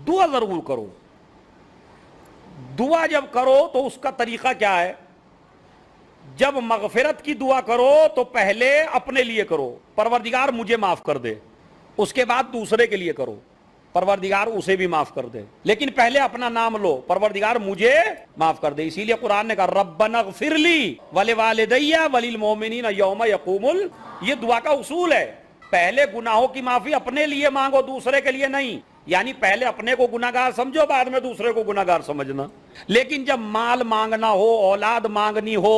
دعا ضرور کرو. دعا جب کرو تو اس کا طریقہ کیا ہے؟ جب مغفرت کی دعا کرو تو پہلے اپنے لیے کرو، پروردگار مجھے معاف کر دے. اس کے بعد دوسرے کے لیے کرو، پروردگار اسے بھی معاف کر دے. لیکن پہلے اپنا نام لو، پروردگار مجھے معاف کر دے. اسی لیے قرآن نے کہا ربنا اغفر لی ولوالدی وللمؤمنین یوم یقوم یہ دعا کا اصول ہے. پہلے گناہوں کی معافی اپنے لیے مانگو، دوسرے کے لیے نہیں. یعنی پہلے اپنے کو گناہگار سمجھو، بعد میں دوسرے کو گناہگار سمجھنا. لیکن جب مال مانگنا ہو، اولاد مانگنی ہو،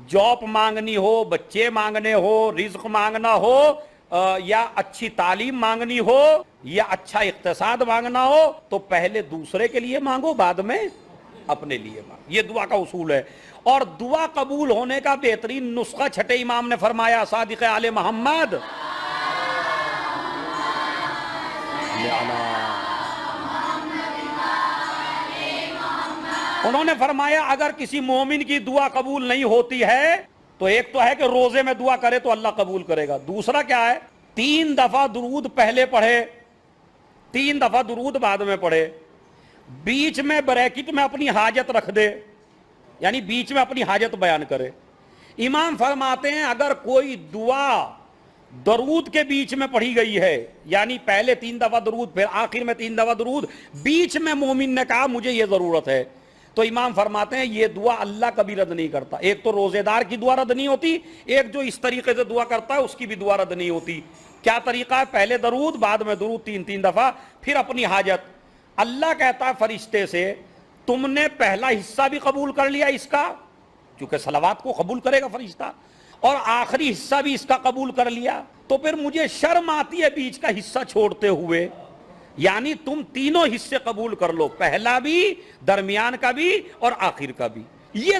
جاب مانگنی ہو، بچے مانگنے ہو، رزق مانگنا ہو، یا اچھی تعلیم مانگنی ہو، یا اچھا اقتصاد مانگنا ہو، تو پہلے دوسرے کے لیے مانگو، بعد میں اپنے لیے مانگو. یہ دعا کا اصول ہے. اور دعا قبول ہونے کا بہترین نسخہ چھٹے امام نے فرمایا، صادق آل محمد انہوں نے فرمایا اگر کسی مومن کی دعا قبول نہیں ہوتی ہے تو ایک تو ہے کہ روزے میں دعا کرے تو اللہ قبول کرے گا. دوسرا کیا ہے؟ 3 دفعہ درود پہلے پڑھے، 3 دفعہ درود بعد میں پڑھے، بیچ میں بریکٹ میں اپنی حاجت رکھ دے، یعنی بیچ میں اپنی حاجت بیان کرے. امام فرماتے ہیں اگر کوئی دعا درود کے بیچ میں پڑھی گئی ہے، یعنی پہلے 3 دفعہ درود پھر آخر میں 3 دفعہ درود، بیچ میں مومن نے کہا مجھے یہ ضرورت ہے، تو امام فرماتے ہیں یہ دعا اللہ کبھی رد نہیں کرتا. ایک تو روزے دار کی دعا رد نہیں ہوتی، ایک جو اس طریقے سے دعا کرتا ہے اس کی بھی دعا رد نہیں ہوتی. کیا طریقہ ہے؟ پہلے درود بعد میں درود 3 دفعہ، پھر اپنی حاجت. اللہ کہتا ہے فرشتے سے تم نے پہلا حصہ بھی قبول کر لیا اس کا، کیونکہ صلوات کو قبول کرے گا فرشتہ، اور آخری حصہ بھی اس کا قبول کر لیا، تو پھر مجھے شرم آتی ہے بیچ کا حصہ چھوڑتے ہوئے. یعنی تم تینوں حصے قبول کر لو، پہلا بھی، درمیان کا بھی اور آخر کا بھی. یہ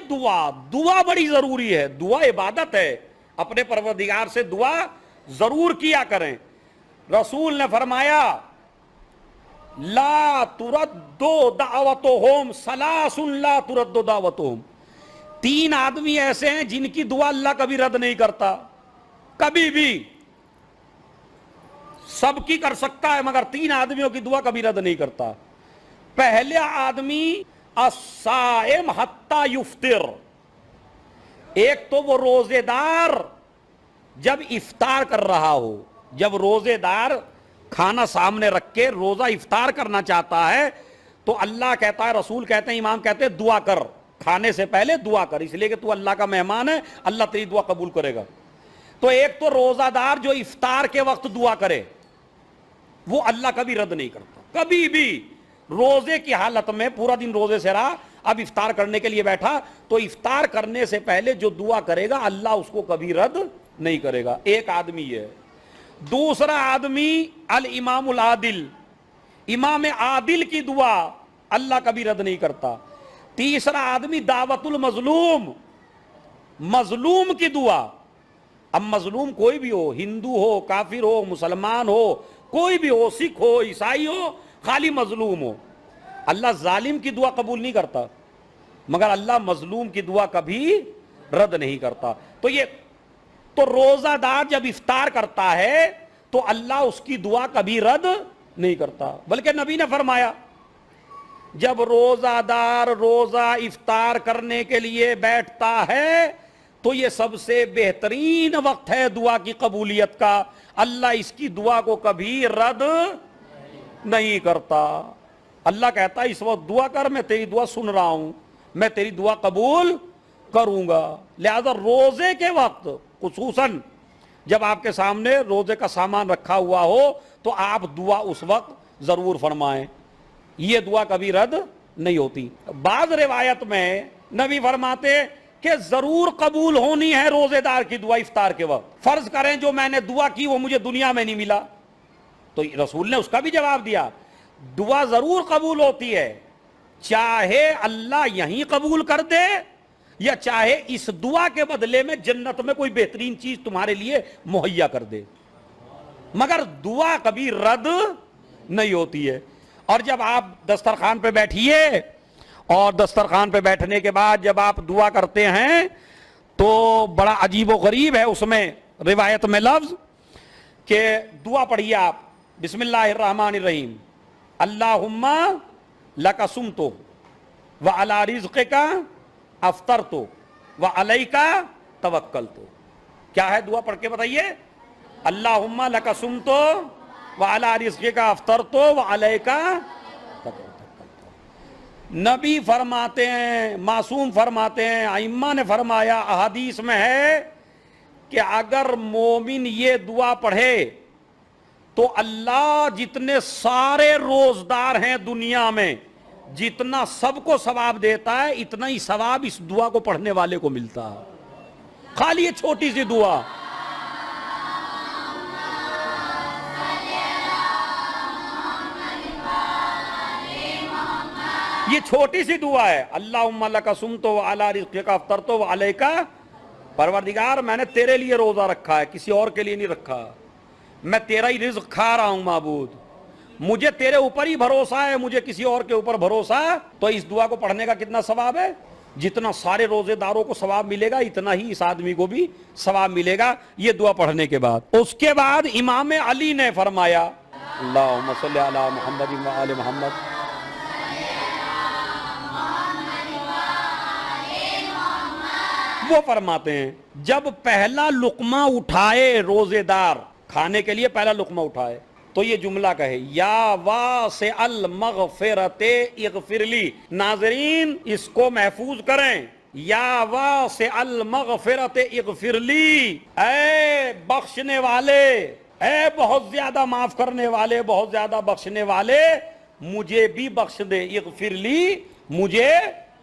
دعا بڑی ضروری ہے. دعا عبادت ہے. اپنے پروردگار سے دعا ضرور کیا کریں. رسول نے فرمایا لا ترد دعوتهم ثلاث لا ترد دعوتهم. 3 آدمی ایسے ہیں جن کی دعا اللہ کبھی رد نہیں کرتا، کبھی بھی. سب کی کر سکتا ہے مگر 3 آدمیوں کی دعا کبھی رد نہیں کرتا. پہلا آدمی الصائم حتی یفطر. ایک تو وہ روزے دار جب افطار کر رہا ہو، جب روزے دار کھانا سامنے رکھ کے روزہ افطار کرنا چاہتا ہے تو اللہ کہتا ہے، رسول کہتے ہیں، امام کہتے ہیں دعا کر، کھانے سے پہلے دعا کر، اس لیے کہ تو اللہ کا مہمان ہے، اللہ تیری دعا قبول کرے گا. تو ایک تو روزہ دار جو افطار کے وقت دعا کرے وہ اللہ کبھی رد نہیں کرتا، کبھی بھی. روزے کی حالت میں پورا دن روزے سے رہا، اب افطار کرنے کے لیے بیٹھا تو افطار کرنے سے پہلے جو دعا کرے گا اللہ اس کو کبھی رد نہیں کرے گا. ایک آدمی یہ ہے. دوسرا آدمی الامام العادل، امام عادل کی دعا اللہ کبھی رد نہیں کرتا. تیسرا آدمی دعوت المظلوم، مظلوم کی دعا. اب مظلوم کوئی بھی ہو، ہندو ہو، کافر ہو، مسلمان ہو، کوئی بھی ہو، سکھ ہو، عیسائی ہو، خالی مظلوم ہو، اللہ ظالم کی دعا قبول نہیں کرتا مگر اللہ مظلوم کی دعا کبھی رد نہیں کرتا. تو روزہ دار جب افطار کرتا ہے تو اللہ اس کی دعا کبھی رد نہیں کرتا. بلکہ نبی نے فرمایا جب روزہ دار روزہ افطار کرنے کے لیے بیٹھتا ہے تو یہ سب سے بہترین وقت ہے دعا کی قبولیت کا، اللہ اس کی دعا کو کبھی رد نہیں کرتا. اللہ کہتا ہے اس وقت دعا کر، میں تیری دعا سن رہا ہوں، میں تیری دعا قبول کروں گا. لہذا روزے کے وقت خصوصاً جب آپ کے سامنے روزے کا سامان رکھا ہوا ہو تو آپ دعا اس وقت ضرور فرمائیں، یہ دعا کبھی رد نہیں ہوتی. بعض روایت میں نبی فرماتے کہ ضرور قبول ہونی ہے روزے دار کی دعا افطار کے وقت. فرض کریں جو میں نے دعا کی وہ مجھے دنیا میں نہیں ملا تو رسول نے اس کا بھی جواب دیا، دعا ضرور قبول ہوتی ہے، چاہے اللہ یہیں قبول کر دے یا چاہے اس دعا کے بدلے میں جنت میں کوئی بہترین چیز تمہارے لیے مہیا کر دے، مگر دعا کبھی رد نہیں ہوتی ہے. اور جب آپ دسترخوان پہ بیٹھیے اور دسترخوان پہ بیٹھنے کے بعد جب آپ دعا کرتے ہیں تو بڑا عجیب و غریب ہے اس میں روایت میں لفظ کہ دعا پڑھیے آپ بسم اللہ الرحمن الرحیم اللہم لک صمت وعلی رزقک افطرت وعلیک توکلت. کیا ہے دعا؟ پڑھ کے بتائیے. اللہم لک صمت وعلی رزقک افطرت وعلیک توکلت. نبی فرماتے ہیں، معصوم فرماتے ہیں، ائمہ نے فرمایا، احادیث میں ہے کہ اگر مومن یہ دعا پڑھے تو اللہ جتنے سارے روزدار ہیں دنیا میں، جتنا سب کو ثواب دیتا ہے، اتنا ہی ثواب اس دعا کو پڑھنے والے کو ملتا ہے. خالی یہ چھوٹی سی دعا. یہ چھوٹی سی دعا ہے. اللہم لک صمت وعلی رزقک افطرت وعلیک. پروردگار میں نے تیرے لیے روزہ رکھا ہے، کسی اور کے لیے نہیں رکھا. میں تیرا ہی رزق کھا رہا ہوں معبود، مجھے تیرے اوپر ہی بھروسہ ہے، مجھے کسی اور کے اوپر بھروسہ ہے. تو اس دعا کو پڑھنے کا کتنا ثواب ہے؟ جتنا سارے روزے داروں کو ثواب ملے گا اتنا ہی اس آدمی کو بھی ثواب ملے گا یہ دعا پڑھنے کے بعد. اس کے بعد امام علی نے فرمایا، اللہم صلی علی محمد وآل محمد. وہ فرماتے ہیں جب پہلا لقمہ اٹھائے روزے دار کھانے کے لیے، پہلا لقمہ اٹھائے تو یہ جملہ کہے، یا واسع المغفرت اغفر لی. ناظرین اس کو محفوظ کریں. یا واسع المغفرت اغفر لی، اے بخشنے والے، اے بہت زیادہ معاف کرنے والے، بہت زیادہ بخشنے والے، مجھے بھی بخش دے. اغفر لی، مجھے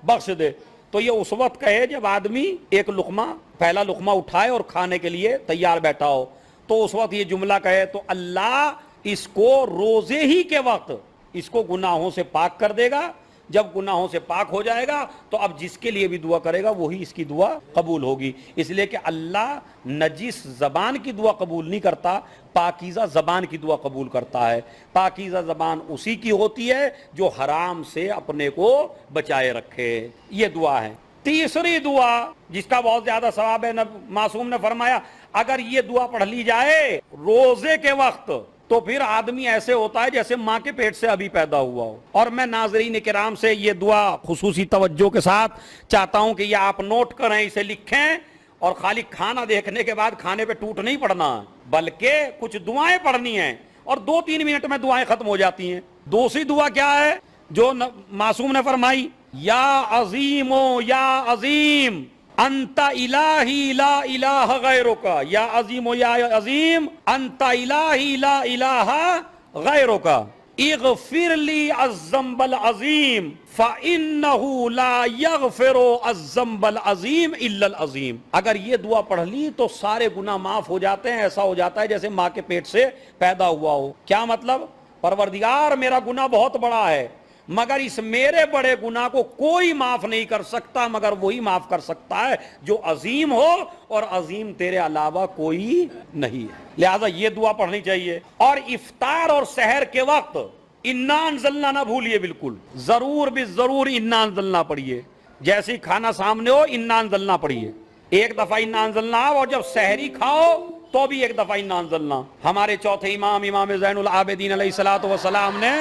بخش دے. تو یہ اس وقت کہے جب آدمی ایک لقمہ، پہلا لقمہ اٹھائے اور کھانے کے لیے تیار بیٹھا ہو، تو اس وقت یہ جملہ کہے تو اللہ اس کو روزے ہی کے وقت اس کو گناہوں سے پاک کر دے گا. جب گناہوں سے پاک ہو جائے گا تو اب جس کے لیے بھی دعا کرے گا وہی اس کی دعا قبول ہوگی. اس لیے کہ اللہ نجس زبان کی دعا قبول نہیں کرتا، پاکیزہ زبان کی دعا قبول کرتا ہے. پاکیزہ زبان اسی کی ہوتی ہے جو حرام سے اپنے کو بچائے رکھے. یہ دعا ہے. تیسری دعا جس کا بہت زیادہ ثواب ہے، معصوم نے فرمایا اگر یہ دعا پڑھ لی جائے روزے کے وقت تو پھر آدمی ایسے ہوتا ہے جیسے ماں کے پیٹ سے ابھی پیدا ہوا ہو. اور میں ناظرین کرام سے یہ دعا خصوصی توجہ کے ساتھ چاہتا ہوں کہ یہ آپ نوٹ کریں، اسے لکھیں، اور خالی کھانا دیکھنے کے بعد کھانے پہ ٹوٹ نہیں پڑنا، بلکہ کچھ دعائیں پڑھنی ہیں اور 2-3 منٹ میں دعائیں ختم ہو جاتی ہیں. دوسری دعا کیا ہے جو معصوم نے فرمائی؟ یا عظیم یا عظیم انت الہی لا الہ غیرک. یا عظیم یا عظیم انت الہی لا الہ غیرک. اغفر لی الذنب العظیم فإنہ لا یغفر الذنب العظیم الا العظیم. اگر یہ دعا پڑھ لی تو سارے گناہ معاف ہو جاتے ہیں. ایسا ہو جاتا ہے جیسے ماں کے پیٹ سے پیدا ہوا ہو. کیا مطلب؟ پروردگار میرا گناہ بہت بڑا ہے، مگر اس میرے بڑے گناہ کو کوئی معاف نہیں کر سکتا مگر وہی معاف کر سکتا ہے جو عظیم ہو، اور عظیم تیرے علاوہ کوئی نہیں ہے. لہذا یہ دعا پڑھنی چاہیے. اور افطار اور سحر کے وقت انا انزلنا نہ بھولیے، بالکل ضرور بھی ضرور انا انزلنا پڑھیے. جیسے ہی کھانا سامنے ہو انا انزلنا پڑھیے. ایک دفعہ انا انزلنا، اور جب سحری کھاؤ تو بھی ایک دفعہ انا انزلنا. ہمارے چوتھے امام زین العابدین علیہ الصلوۃ والسلام نے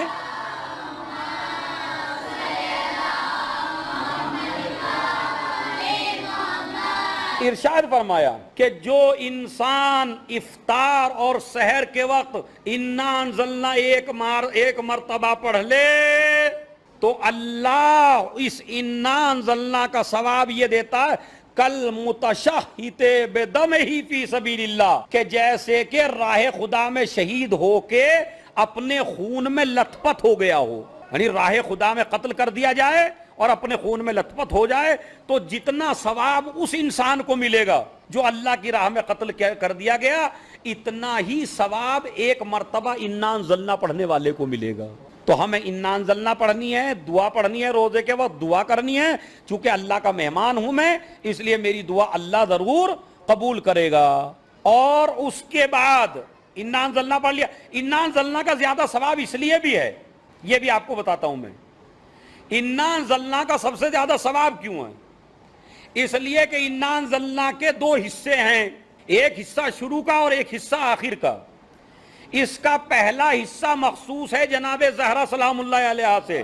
ارشاد فرمایا کہ جو انسان افطار اور سحر کے وقت انا انزلنا ایک مرتبہ پڑھ لے تو اللہ اس انا انزلنا کا ثواب یہ دیتا ہے کل متشہد بدمہ فی سبیل اللہ، کہ جیسے کہ راہ خدا میں شہید ہو کے اپنے خون میں لت پت ہو گیا ہو. یعنی راہ خدا میں قتل کر دیا جائے اور اپنے خون میں لت پت ہو جائے تو جتنا ثواب اس انسان کو ملے گا جو اللہ کی راہ میں قتل کر دیا گیا، اتنا ہی ثواب ایک مرتبہ انا انزلنا پڑھنے والے کو ملے گا. تو ہمیں انا انزلنا پڑھنی ہے، دعا پڑھنی ہے، روزے کے وقت دعا کرنی ہے. چونکہ اللہ کا مہمان ہوں میں، اس لیے میری دعا اللہ ضرور قبول کرے گا. اور اس کے بعد انا انزلنا پڑھ لیا. انا انزلنا کا زیادہ ثواب اس لیے بھی ہے، یہ بھی آپ کو بتاتا ہوں میں. انا انزلنا کا سب سے زیادہ ثواب کیوں ہے؟ اس لیے کہ انا انزلنا کے 2 حصے ہیں، ایک حصہ شروع کا اور ایک حصہ آخر کا. اس کا پہلا حصہ مخصوص ہے جناب زہرا سلام اللہ علیہ سے،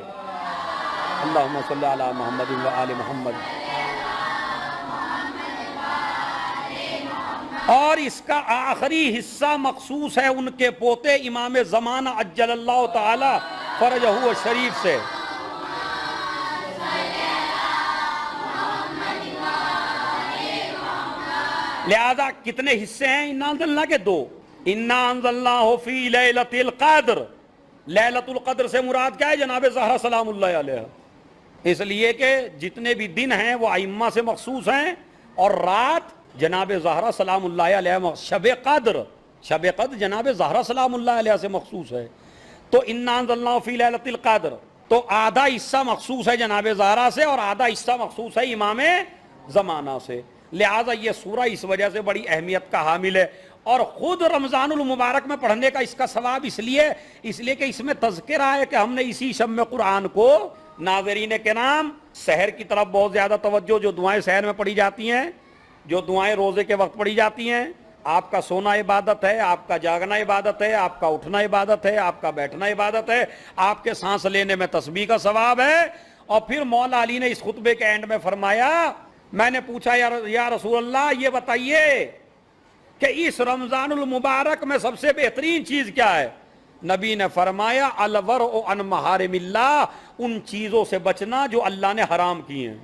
اللہم صلی علی محمد و آل محمد، اور اس کا آخری حصہ مخصوص ہے ان کے پوتے امام زمانہ عجل اللہ تعالی فرجہ شریف سے۔ لہذا کتنے حصے ہیں انا انزلنا کے؟ دو۔ انا انزلناہ فی لیلۃ القدر، لیلۃ القدر سے مراد کیا ہے؟ جناب زہرا سلام اللہ علیہ، اس لیے کہ جتنے بھی دن ہیں وہ ائمہ سے مخصوص ہیں، اور رات جناب زہرا سلام اللہ علیہ، شب قدر جناب زہرا سلام اللہ علیہ سے مخصوص ہے۔ تو انا انزلناہ فی لیلۃ القدر، تو آدھا حصہ مخصوص ہے جناب زہرا سے اور آدھا حصہ مخصوص ہے امام زمانہ سے۔ لہذا یہ سورہ اس وجہ سے بڑی اہمیت کا حامل ہے، اور خود رمضان المبارک میں پڑھنے کا اس کا ثواب اس لیے کہ اس میں تذکرہ ہے کہ ہم نے اسی شب قرآن کو، ناظرین کرام سحر کی طرف بہت زیادہ توجہ، جو دعائیں سحر میں پڑھی جاتی ہیں، جو دعائیں روزے کے وقت پڑھی جاتی ہیں، آپ کا سونا عبادت ہے، آپ کا جاگنا عبادت ہے، آپ کا اٹھنا عبادت ہے، آپ کا بیٹھنا عبادت ہے، آپ کے سانس لینے میں تسبیح کا ثواب ہے۔ اور پھر مولا علی نے اس خطبے کے اینڈ میں فرمایا، میں نے پوچھا یا رسول اللہ یہ بتائیے کہ اس رمضان المبارک میں سب سے بہترین چیز کیا ہے؟ نبی نے فرمایا الورع عن محارم اللہ، ان چیزوں سے بچنا جو اللہ نے حرام کی ہیں۔